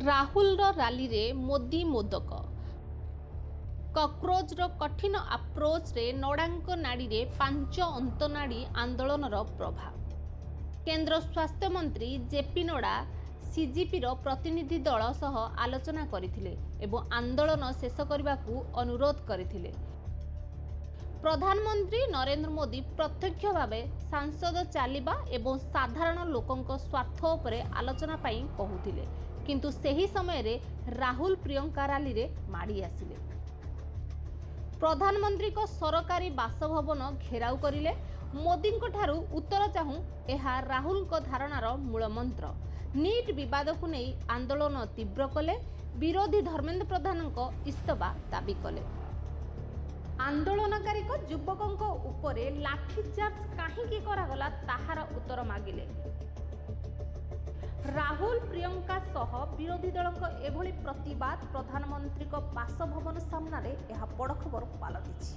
ରାହୁଲର ରାଲିରେ ମୋଦି ମୋଦକ, କକରୋଚର କଠିନ ଆପ୍ରୋଚରେ ନଡ୍ଡାଙ୍କ ନାଡିରେ ପାଞ୍ଚ ଅନ୍ତନାଡି ଆନ୍ଦୋଳନର ପ୍ରଭାବ। କେନ୍ଦ୍ର ସ୍ୱାସ୍ଥ୍ୟମନ୍ତ୍ରୀ ଜେପି ନଡ୍ଡା ସିଜିପିର ପ୍ରତିନିଧି ଦଳ ସହ ଆଲୋଚନା କରିଥିଲେ ଏବଂ ଆନ୍ଦୋଳନ ଶେଷ କରିବାକୁ ଅନୁରୋଧ କରିଥିଲେ। ପ୍ରଧାନମନ୍ତ୍ରୀ ନରେନ୍ଦ୍ର ମୋଦି ପ୍ରତ୍ୟକ୍ଷ ଭାବେ ସଂସଦ ଚାଲିବା ଏବଂ ସାଧାରଣ ଲୋକଙ୍କ ସ୍ୱାର୍ଥ ଉପରେ ଆଲୋଚନା ପାଇଁ କହୁଥିଲେ, କିନ୍ତୁ ସେହି ସମୟରେ ରାହୁଲ ପ୍ରିୟଙ୍କା ରାଲିରେ ମାଡ଼ି ଆସିଲେ। ପ୍ରଧାନମନ୍ତ୍ରୀଙ୍କ ସରକାରୀ ବାସଭବନ ଘେରାଉ କରିଲେ। ମୋଦିଙ୍କ ଠାରୁ ଉତ୍ତର ଚାହୁଁ ଏହା ରାହୁଲଙ୍କ ଧାରଣାର ମୂଳମନ୍ତ୍ର। ନିଟ୍ ବିବାଦକୁ ନେଇ ଆନ୍ଦୋଳନ ତୀବ୍ର କଲେ। ବିରୋଧୀ ଧର୍ମେନ୍ଦ୍ର ପ୍ରଧାନଙ୍କ ଇସ୍ତଫା ଦାବି କଲେ। ଆନ୍ଦୋଳନକାରୀଙ୍କ ଯୁବକଙ୍କ ଉପରେ ଲାଠିଚାର୍ଜ କାହିଁକି କରାଗଲା ତାହାର ଉତ୍ତର ମାଗିଲେ। ରାହୁଲ ପ୍ରିୟଙ୍କା ସହ ବିରୋଧୀ ଦଳଙ୍କ ଏଭଳି ପ୍ରତିବାଦ ପ୍ରଧାନମନ୍ତ୍ରୀଙ୍କ ବାସଭବନ ସାମ୍ନାରେ ଏହା ବଡ଼ ଖବର ପାଲଟିଛି।